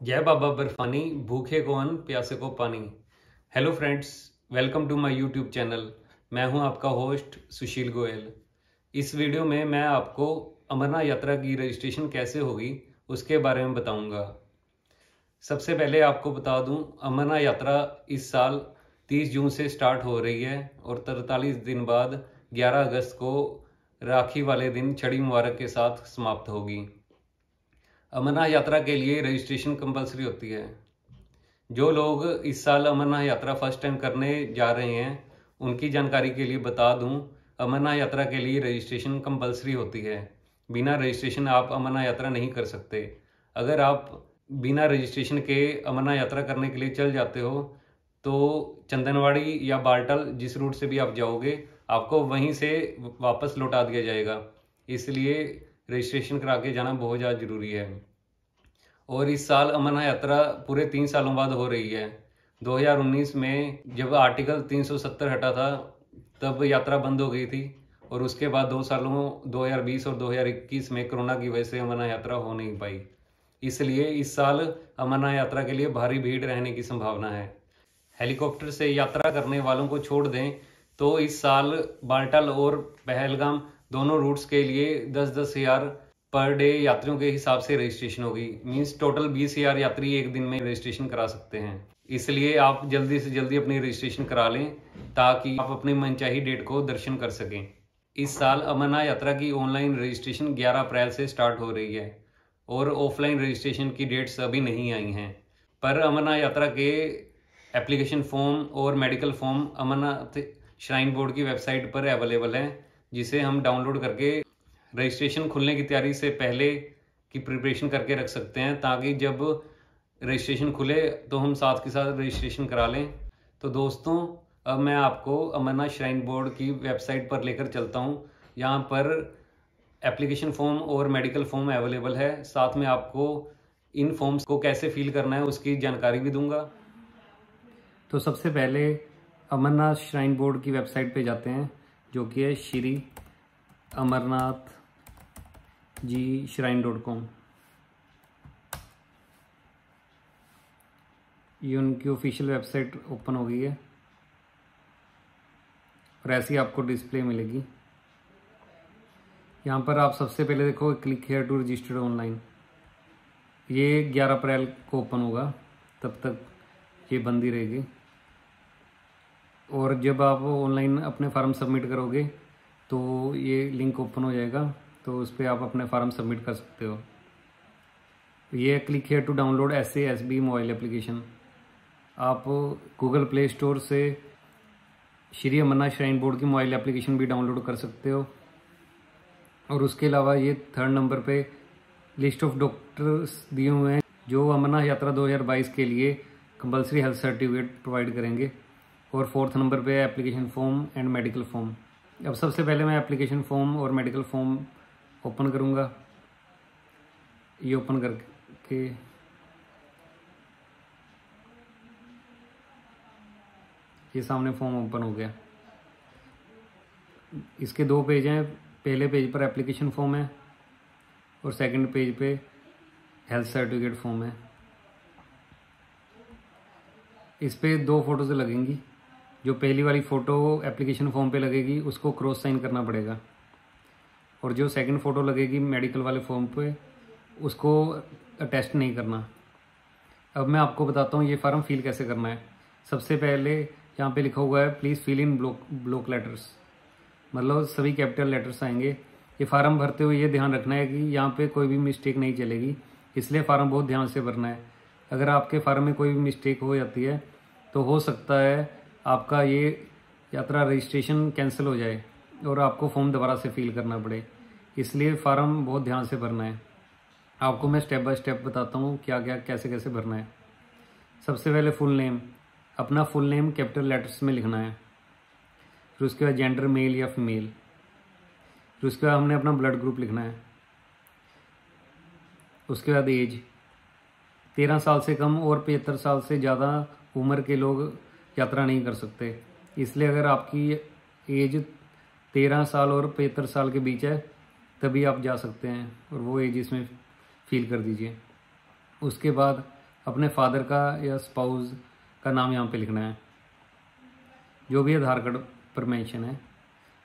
जय बाबा बर्फानी, भूखे को अन्न, प्यासे को पानी। Hello friends, welcome to my YouTube channel. मैं हूं आपका होस्ट सुशील गोयल। इस वीडियो में मैं आपको अमरनाथ यात्रा की रजिस्ट्रेशन कैसे होगी उसके बारे में बताऊंगा। सबसे पहले आपको बता दूं, अमरनाथ यात्रा इस साल 30 जून से स्टार्ट हो रही है और 43 दिन बाद 11 अगस्त को राखी वाले दिन छड़ी मुबारक के साथ समाप्त होगी। अमरनाथ यात्रा के लिए रजिस्ट्रेशन कंपलसरी होती है। जो लोग इस साल अमरनाथ यात्रा फर्स्ट टाइम करने जा रहे हैं उनकी जानकारी के लिए बता दूं, अमरनाथ यात्रा के लिए रजिस्ट्रेशन कंपलसरी होती है। बिना रजिस्ट्रेशन आप अमरनाथ यात्रा नहीं कर सकते। अगर आप बिना रजिस्ट्रेशन के अमरनाथ यात्रा करने के लिए चल जाते हो तो चंदनवाड़ी या बालटल जिस रूट से भी आप जाओगे आपको वहीं से वापस लौटा दिया जाएगा। इसलिए रजिस्ट्रेशन करा के जाना बहुत ज़्यादा ज़रूरी है। और इस साल अमरनाथ यात्रा पूरे 3 सालों बाद हो रही है। 2019 में जब आर्टिकल 370 हटा था तब यात्रा बंद हो गई थी और उसके बाद 2 सालों 2020 और 2021 में कोरोना की वजह से अमरनाथ यात्रा हो नहीं पाई। इसलिए इस साल अमरनाथ यात्रा के लिए भारी भीड़ रहने की संभावना है। हेलीकॉप्टर से यात्रा करने वालों को छोड़ दें तो इस साल बाल्टाल और पहलगाम दोनों रूट्स के लिए 10-10 हज़ार पर डे यात्रियों के हिसाब से रजिस्ट्रेशन होगी। मींस टोटल 20 हज़ार यात्री एक दिन में रजिस्ट्रेशन करा सकते हैं। इसलिए आप जल्दी से जल्दी अपनी रजिस्ट्रेशन करा लें ताकि आप अपनी मनचाही डेट को दर्शन कर सकें। इस साल अमरनाथ यात्रा की ऑनलाइन रजिस्ट्रेशन 11 अप्रैल से स्टार्ट हो रही है और ऑफलाइन रजिस्ट्रेशन की डेट्स अभी नहीं आई हैं। पर अमरनाथ यात्रा के एप्लीकेशन फॉर्म और medical form Amarnath shrine board की वेबसाइट पर अवेलेबल है, जिसे हम डाउनलोड करके रजिस्ट्रेशन खुलने की तैयारी से पहले की प्रिपरेशन करके रख सकते हैं ताकि जब रजिस्ट्रेशन खुले तो हम साथ के साथ रजिस्ट्रेशन करा लें। तो दोस्तों, अब मैं आपको अमरनाथ श्राइन बोर्ड की वेबसाइट पर लेकर चलता हूं। यहाँ पर एप्लीकेशन फॉर्म और मेडिकल फॉर्म अवेलेबल है। साथ में आपको इन फॉर्म्स को कैसे फिल करना है उसकी जानकारी भी दूंगा। तो सबसे पहले अमरनाथ श्राइन बोर्ड की वेबसाइट पे जाते हैं, जो कि है श्री अमरनाथ जी shrine.com। ये उनकी ऑफिशियल वेबसाइट ओपन हो गई है और ऐसी आपको डिस्प्ले मिलेगी। यहाँ पर आप सबसे पहले देखो click here to register online. ये 11 अप्रैल को ओपन होगा, तब तक ये बंद ही रहेगी। और जब आप ऑनलाइन अपने फार्म सबमिट करोगे तो ये लिंक ओपन हो जाएगा, तो उस पर आप अपने फार्म सबमिट कर सकते हो। ये click here to download SASB mobile application. आप गूगल प्ले स्टोर से श्री अमरनाथ श्राइन बोर्ड की मोबाइल एप्लीकेशन भी डाउनलोड कर सकते हो। और उसके अलावा ये 3rd नंबर पे लिस्ट ऑफ डॉक्टर्स दिए हुए हैं जो अमरनाथ यात्रा 2022 के लिए कंपल्सरी हेल्थ सर्टिफिकेट प्रोवाइड करेंगे। और 4th नंबर पे application form and medical form. अब सबसे पहले मैं एप्लीकेशन फॉर्म और मेडिकल फॉर्म ओपन करूंगा। ये ओपन करके ये सामने फॉर्म ओपन हो गया। इसके 2 पेज हैं। पहले पेज पर एप्लीकेशन फॉर्म है और सेकंड पेज पे हेल्थ सर्टिफिकेट फॉर्म है। इस पे 2 फोटोज लगेंगी। जो पहली वाली फ़ोटो एप्लीकेशन फॉर्म पे लगेगी उसको क्रॉस साइन करना पड़ेगा, और जो सेकंड फ़ोटो लगेगी मेडिकल वाले फॉर्म पे उसको अटेस्ट नहीं करना। अब मैं आपको बताता हूँ ये फार्म फिल कैसे करना है। सबसे पहले यहाँ पे लिखा हुआ है please fill in block letters, मतलब सभी कैपिटल लेटर्स आएंगे। ये फार्म भरते हुए ये ध्यान रखना है कि यहाँ पे कोई भी मिस्टेक नहीं चलेगी, इसलिए फार्म बहुत ध्यान से भरना है। अगर आपके फार्म में कोई भी मिस्टेक हो जाती है तो हो सकता है आपका ये यात्रा रजिस्ट्रेशन कैंसिल हो जाए और आपको फॉर्म दोबारा से फिल करना पड़े। इसलिए फार्म बहुत ध्यान से भरना है। आपको मैं स्टेप बाय स्टेप बताता हूँ क्या क्या कैसे कैसे भरना है। सबसे पहले फुल नेम, अपना फुल नेम कैपिटल लेटर्स में लिखना है। फिर उसके बाद जेंडर मेल या फीमेल। फिर उसके बाद हमने अपना ब्लड ग्रुप लिखना है। उसके बाद एज 13 साल से कम और 75 साल से ज़्यादा उम्र के लोग यात्रा नहीं कर सकते। इसलिए अगर आपकी एज 13 साल और 75 साल के बीच है तभी आप जा सकते हैं, और वो एज इसमें फिल कर दीजिए। उसके बाद अपने फादर का या स्पाउस का नाम यहाँ पे लिखना है, जो भी आधार कार्ड पर मेंशन है।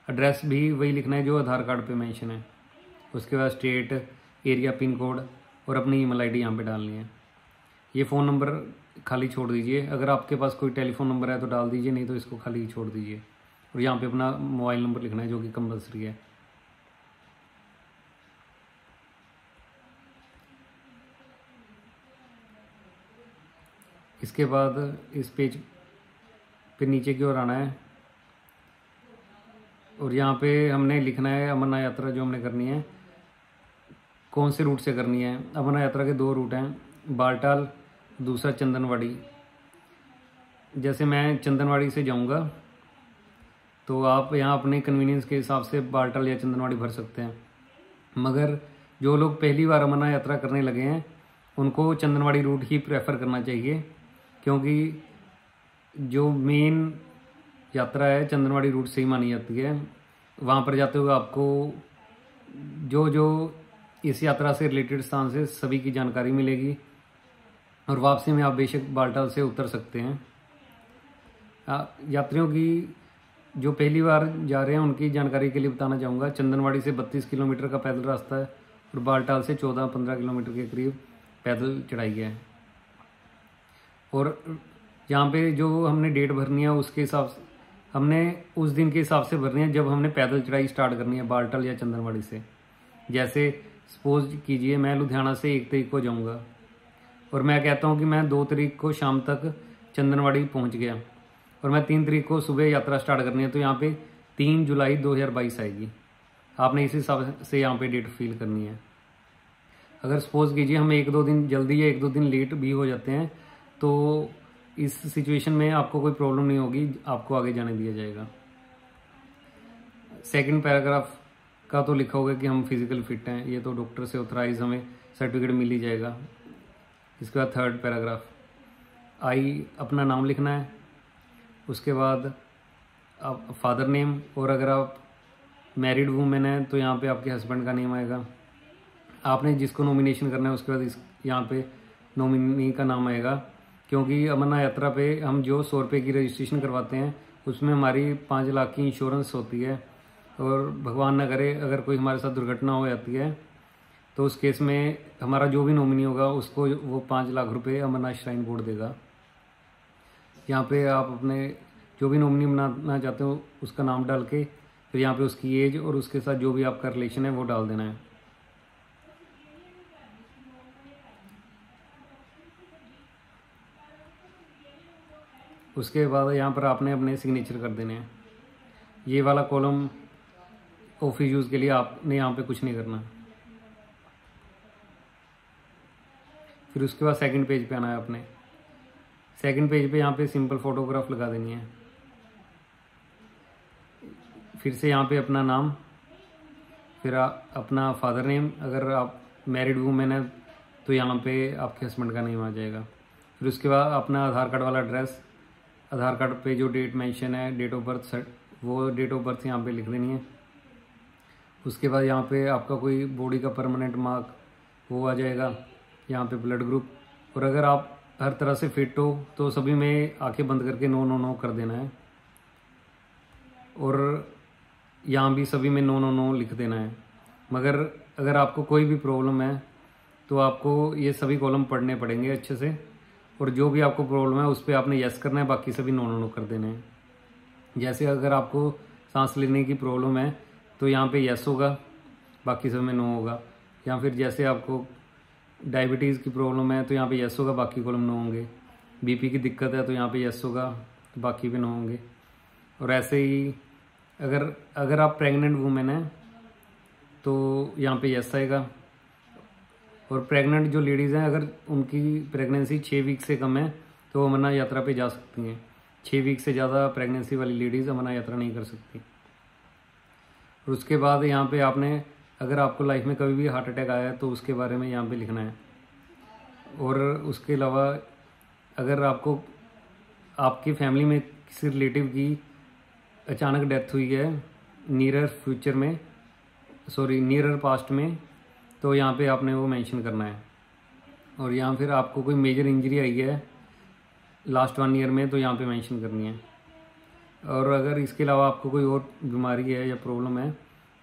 एड्रेस भी वही लिखना है जो आधार कार्ड पे मेंशन है। उसके बाद स्टेट, एरिया, पिन कोड और अपनी ईमेल आईडी यहाँ पे डालनी है। ये फ़ोन नंबर खाली छोड़ दीजिए, अगर आपके पास कोई टेलीफोन नंबर है तो डाल दीजिए, नहीं तो इसको खाली छोड़ दीजिए। और यहाँ पे अपना मोबाइल नंबर लिखना है जो कि कंपलसरी है। इसके बाद इस पेज पे नीचे की ओर आना है और यहाँ पे हमने लिखना है अमरनाथ यात्रा जो हमने करनी है कौन से रूट से करनी है। अमरनाथ यात्रा के 2 रूट हैं, बालटाल, दूसरा चंदनवाड़ी। जैसे मैं चंदनवाड़ी से जाऊँगा तो आप यहाँ अपने कन्वीनियंस के हिसाब से बालटाल या चंदनवाड़ी भर सकते हैं, मगर जो लोग पहली बार अमरनाथ यात्रा करने लगे हैं उनको चंदनवाड़ी रूट ही प्रेफर करना चाहिए, क्योंकि जो मेन यात्रा है चंदनवाड़ी रूट से ही मानी जाती है। वहाँ पर जाते हुए आपको जो इस यात्रा से रिलेटेड स्थान से सभी की जानकारी मिलेगी और वापसी में आप बेशक बालटाल से उतर सकते हैं। यात्रियों की जो पहली बार जा रहे हैं उनकी जानकारी के लिए बताना चाहूँगा, चंदनवाड़ी से 32 किलोमीटर का पैदल रास्ता है और बालटाल से 14-15 किलोमीटर के करीब पैदल चढ़ाई है। और यहाँ पे जो हमने डेट भरनी है उसके हिसाब से हमने उस दिन के हिसाब से भरनी है जब हमने पैदल चढ़ाई स्टार्ट करनी है बालटाल या चंदनवाड़ी से। जैसे सपोज कीजिए मैं लुधियाना से 1 तारीख को जाऊँगा और मैं कहता हूँ कि मैं 2 तारीख को शाम तक चंदनवाड़ी पहुँच गया और मैं 3 तारीख को सुबह यात्रा स्टार्ट करनी है, तो यहाँ पे 3 जुलाई 2022 आएगी। आपने इस हिसाब से यहाँ पे डेट फिल करनी है। अगर सपोज कीजिए हम 1-2 दिन जल्दी या 1-2 दिन लेट भी हो जाते हैं तो इस सिचुएशन में आपको कोई प्रॉब्लम नहीं होगी, आपको आगे जाने दिया जाएगा। सेकंड पैराग्राफ का तो लिखा होगा कि हम फिजिकल फिट हैं, ये तो डॉक्टर से ऑथराइज हमें सर्टिफिकेट मिल ही जाएगा। इसके बाद थर्ड पैराग्राफ, अपना नाम लिखना है। उसके बाद आप फादर नेम, और अगर आप मैरिड वूमेन हैं तो यहाँ पे आपके हस्बैंड का नेम आएगा। आपने जिसको नॉमिनेशन करना है उसके बाद यहाँ पे नॉमिनी का नाम आएगा, क्योंकि अमरनाथ यात्रा पे हम जो 100 रुपये की रजिस्ट्रेशन करवाते हैं उसमें हमारी 5 लाख की इंश्योरेंस होती है, और भगवान न करे अगर कोई हमारे साथ दुर्घटना हो जाती है तो उस केस में हमारा जो भी नॉमिनी होगा उसको वो 5 लाख रुपए अमरनाथ श्राइन बोर्ड देगा। यहाँ पे आप अपने जो भी नॉमिनी बनाना चाहते हो उसका नाम डाल के फिर यहाँ पे उसकी एज और उसके साथ जो भी आपका रिलेशन है वो डाल देना है। उसके बाद यहाँ पर आपने अपने सिग्नेचर कर देने हैं। ये वाला कॉलम ऑफिस यूज़ के लिए आपने यहाँ पे कुछ नहीं करना। फिर उसके बाद सेकंड पेज पे आना है अपने। सेकंड पेज पे यहाँ पे सिंपल फोटोग्राफ लगा देनी है। फिर से यहाँ पे अपना नाम, फिर अपना फादर नेम, अगर आप मैरिड वूमेन है तो यहाँ पे आपके हस्बैंड का नेम आ जाएगा। फिर उसके बाद अपना आधार कार्ड वाला एड्रेस, आधार कार्ड पे जो डेट मेंशन है, डेट ऑफ बर्थ, वो डेट ऑफ बर्थ यहाँ पे लिख देनी है। उसके बाद यहाँ पे आपका कोई बॉडी का परमानेंट मार्क वो आ जाएगा, यहाँ पे ब्लड ग्रुप, और अगर आप हर तरह से फिट हो तो सभी में आंखें बंद करके नो नो नो कर देना है, और यहाँ भी सभी में नो नो नो लिख देना है। मगर अगर आपको कोई भी प्रॉब्लम है तो आपको ये सभी कॉलम पढ़ने पड़ेंगे अच्छे से, और जो भी आपको प्रॉब्लम है उस पर आपने यस करना है, बाकी सभी नो नो नो कर देने हैं। जैसे अगर आपको सांस लेने की प्रॉब्लम है तो यहाँ पे यस होगा, बाकी सब में नो होगा। या फिर जैसे आपको डायबिटीज़ की प्रॉब्लम है तो यहाँ पे यस होगा, बाकी कॉलम नो होंगे। बीपी की दिक्कत है तो यहाँ पे यस होगा, बाकी पे नो होंगे। और ऐसे ही अगर आप प्रेग्नेंट वूमेन हैं तो यहाँ पे यस आएगा। और प्रेग्नेंट जो लेडीज़ हैं अगर उनकी प्रेगनेंसी 6 वीक से कम है तो अमरनाथ यात्रा पे जा सकती हैं। 6 वीक से ज़्यादा प्रेगनेंसी वाली लेडीज़ अमरनाथ यात्रा नहीं कर सकती। और उसके बाद यहाँ पे आपने, अगर आपको लाइफ में कभी भी हार्ट अटैक आया है तो उसके बारे में यहाँ पे लिखना है। और उसके अलावा अगर आपकी फैमिली में किसी रिलेटिव की अचानक डेथ हुई है नियर पास्ट में, तो यहाँ पे आपने वो मेंशन करना है। और यहाँ फिर आपको कोई मेजर इंजरी आई है लास्ट 1 ईयर में तो यहाँ पे मेंशन करनी है। और अगर इसके अलावा आपको कोई और बीमारी है या प्रॉब्लम है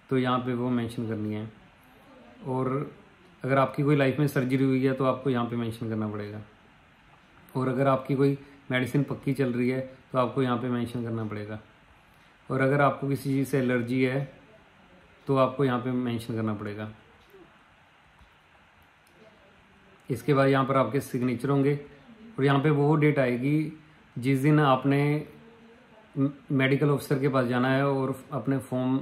तो यहाँ पे वो मेंशन करनी है। और अगर आपकी कोई लाइफ में सर्जरी हुई है तो आपको यहाँ पे मेंशन करना पड़ेगा। और अगर आपकी कोई मेडिसिन पक्की चल रही है तो आपको यहाँ पे मेंशन करना पड़ेगा। और अगर आपको किसी चीज़ से एलर्जी है तो आपको यहाँ पे मेंशन करना पड़ेगा। इसके बाद यहाँ पर आपके सिग्नेचर होंगे और यहाँ पे वो डेट आएगी जिस दिन आपने मेडिकल ऑफिसर के पास जाना है और अपने फॉर्म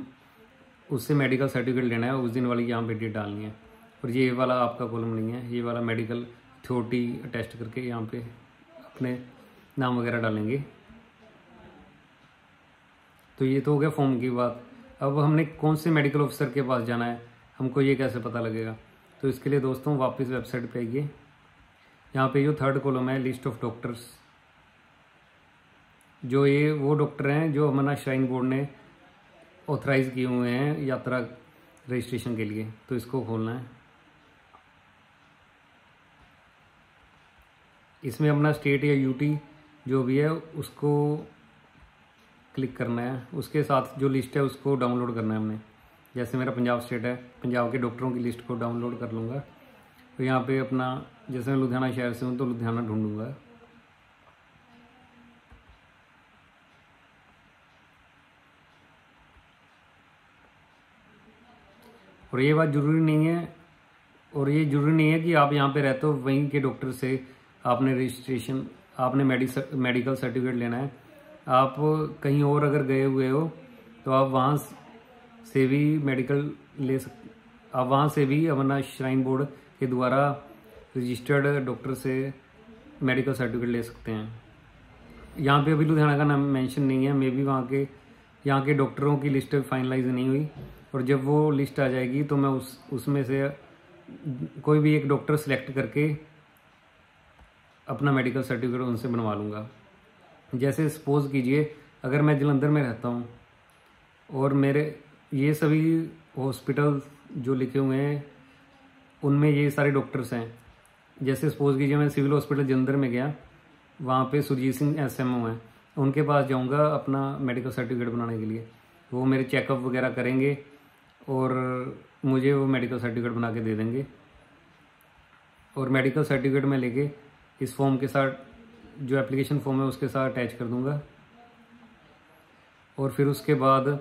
उससे मेडिकल सर्टिफिकेट लेना है, उस दिन वाली यहाँ पे डेट डालनी है। और ये वाला आपका कॉलम नहीं है, ये वाला मेडिकल अथॉरिटी टेस्ट करके यहाँ पे अपने नाम वगैरह डालेंगे। तो ये तो हो गया फॉर्म की बात। अब हमने कौन से मेडिकल ऑफिसर के पास जाना है, हमको ये कैसे पता लगेगा? तो इसके लिए दोस्तों वापस वेबसाइट पे आइए। यहाँ पे जो 3rd कॉलम है लिस्ट ऑफ डॉक्टर्स, जो ये वो डॉक्टर हैं जो अमरनाथ श्राइन बोर्ड ने ऑथराइज किए हुए हैं यात्रा रजिस्ट्रेशन के लिए। तो इसको खोलना है। इसमें अपना स्टेट या यूटी जो भी है उसको क्लिक करना है। उसके साथ जो लिस्ट है उसको डाउनलोड करना है हमने। जैसे मेरा पंजाब स्टेट है, पंजाब के डॉक्टरों की लिस्ट को डाउनलोड कर लूँगा। तो यहाँ पे अपना, जैसे मैं लुधियाना शहर से हूँ तो लुधियाना ढूंढूंगा। और ये बात ज़रूरी नहीं है, और ये ज़रूरी नहीं है कि आप यहाँ पे रहते हो वहीं के डॉक्टर से आपने रजिस्ट्रेशन, आपने मेडिकल सर्टिफिकेट लेना है। आप कहीं और अगर गए हुए हो तो आप वहाँ से भी मेडिकल ले आप वहाँ से भी अमरनाथ श्राइन बोर्ड के द्वारा रजिस्टर्ड डॉक्टर से मेडिकल सर्टिफिकेट ले सकते हैं। यहाँ पे अभी लुधियाना का नाम मेंशन नहीं है, मे बी यहाँ के डॉक्टरों की लिस्ट फाइनलाइज नहीं हुई। और जब वो लिस्ट आ जाएगी तो मैं उसमें से कोई भी एक डॉक्टर सेलेक्ट करके अपना मेडिकल सर्टिफिकेट उनसे बनवा लूँगा। जैसे सपोज़ कीजिए अगर मैं जलंधर में रहता हूँ और मेरे ये सभी हॉस्पिटल जो लिखे हुए हैं उनमें ये सारे डॉक्टर्स हैं। जैसे सपोज़ कीजिए मैं सिविल हॉस्पिटल जलंधर में गया, वहाँ पे सुरजीत सिंह SMO हैं, उनके पास जाऊँगा अपना मेडिकल सर्टिफिकेट बनाने के लिए। वो मेरे चेकअप वगैरह करेंगे और मुझे वो मेडिकल सर्टिफिकेट बना के दे देंगे। और मेडिकल सर्टिफिकेट मैं लेके इस फॉर्म के साथ, जो एप्लीकेशन फॉर्म है उसके साथ अटैच कर दूंगा। और फिर उसके बाद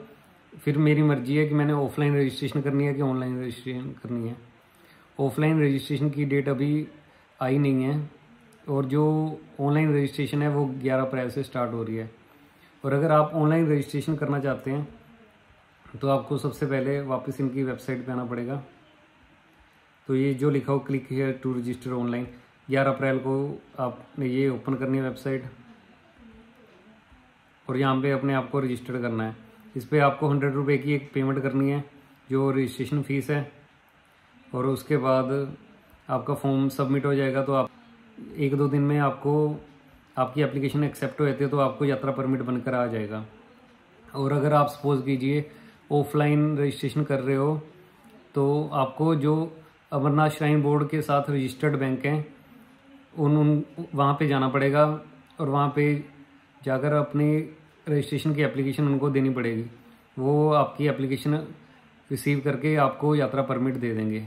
फिर मेरी मर्जी है कि मैंने ऑफलाइन रजिस्ट्रेशन करनी है कि ऑनलाइन रजिस्ट्रेशन करनी है। ऑफलाइन रजिस्ट्रेशन की डेट अभी आई नहीं है और जो ऑनलाइन रजिस्ट्रेशन है वो 11 अप्रैल से स्टार्ट हो रही है। और अगर आप ऑनलाइन रजिस्ट्रेशन करना चाहते हैं तो आपको सबसे पहले वापस इनकी वेबसाइट पे आना पड़ेगा। तो ये जो लिखा हो click here to register online, 11 April को आपने ये ओपन करनी है वेबसाइट और यहाँ पे अपने आप को रजिस्टर करना है। इस पर आपको 100 रुपये की एक पेमेंट करनी है जो रजिस्ट्रेशन फ़ीस है। और उसके बाद आपका फॉर्म सबमिट हो जाएगा। तो आप 1-2 दिन में आपकी एप्लीकेशन एक्सेप्ट हो जाती है तो आपको यात्रा परमिट बनकर आ जाएगा। और अगर आप सपोज कीजिए ऑफलाइन रजिस्ट्रेशन कर रहे हो तो आपको जो अमरनाथ श्राइन बोर्ड के साथ रजिस्टर्ड बैंक हैं वहाँ पे जाना पड़ेगा और वहाँ पे जाकर अपनी रजिस्ट्रेशन की एप्लीकेशन उनको देनी पड़ेगी। वो आपकी एप्लीकेशन रिसीव करके आपको यात्रा परमिट दे देंगे।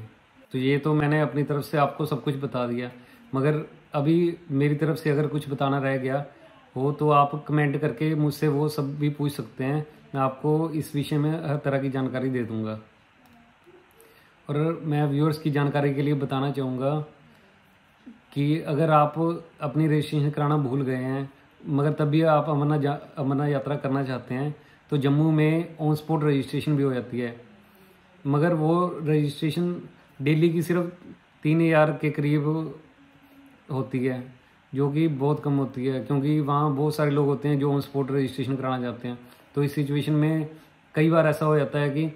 तो ये तो मैंने अपनी तरफ से आपको सब कुछ बता दिया, मगर अभी मेरी तरफ से अगर कुछ बताना रह गया हो तो आप कमेंट करके मुझसे वो सब भी पूछ सकते हैं। मैं आपको इस विषय में हर तरह की जानकारी दे दूँगा। और मैं व्यूअर्स की जानकारी के लिए बताना चाहूँगा कि अगर आप अपनी रजिस्ट्रेशन कराना भूल गए हैं मगर तब भी आप अमरनाथ यात्रा करना चाहते हैं तो जम्मू में ऑन स्पॉट रजिस्ट्रेशन भी हो जाती है। मगर वो रजिस्ट्रेशन दिल्ली की सिर्फ 3000 के करीब होती है, जो कि बहुत कम होती है क्योंकि वहाँ बहुत सारे लोग होते हैं जो ऑन स्पॉट रजिस्ट्रेशन कराना चाहते हैं। तो इस सिचुएशन में कई बार ऐसा हो जाता है कि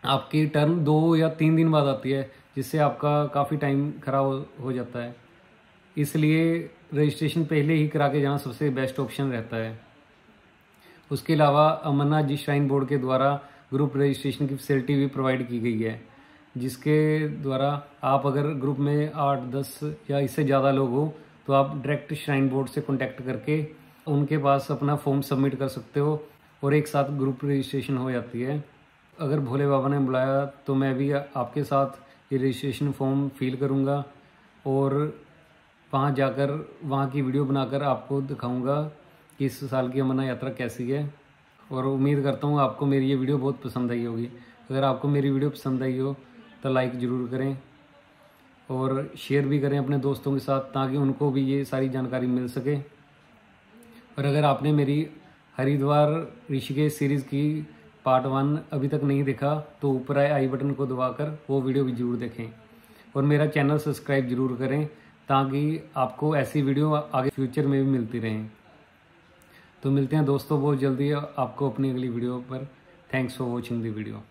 आपकी टर्न 2 या 3 दिन बाद आती है, जिससे आपका काफ़ी टाइम खराब हो जाता है। इसलिए रजिस्ट्रेशन पहले ही करा के जाना सबसे बेस्ट ऑप्शन रहता है। उसके अलावा अमरनाथ जी श्राइन बोर्ड के द्वारा ग्रुप रजिस्ट्रेशन की फैसिलिटी भी प्रोवाइड की गई है। जिसके द्वारा आप अगर ग्रुप में 8, 10 या इससे ज़्यादा लोग हो तो आप डायरेक्ट श्राइन बोर्ड से कॉन्टैक्ट करके उनके पास अपना फॉर्म सबमिट कर सकते हो और एक साथ ग्रुप रजिस्ट्रेशन हो जाती है। अगर भोले बाबा ने बुलाया तो मैं भी आपके साथ ये रजिस्ट्रेशन फॉर्म फिल करूँगा और वहाँ जाकर वहाँ की वीडियो बनाकर आपको दिखाऊँगा कि इस साल की अमरनाथ यात्रा कैसी है। और उम्मीद करता हूँ आपको मेरी ये वीडियो बहुत पसंद आई होगी। अगर आपको मेरी वीडियो पसंद आई हो तो लाइक ज़रूर करें और शेयर भी करें अपने दोस्तों के साथ, ताकि उनको भी ये सारी जानकारी मिल सके। और अगर आपने मेरी हरिद्वार ऋषिकेश सीरीज़ की पार्ट 1 अभी तक नहीं देखा तो ऊपर आए आई बटन को दबाकर वो वीडियो भी ज़रूर देखें और मेरा चैनल सब्सक्राइब ज़रूर करें, ताकि आपको ऐसी वीडियो आगे फ्यूचर में भी मिलती रहें। तो मिलते हैं दोस्तों बहुत जल्दी आपको अपनी अगली वीडियो पर। Thanks for watching the video.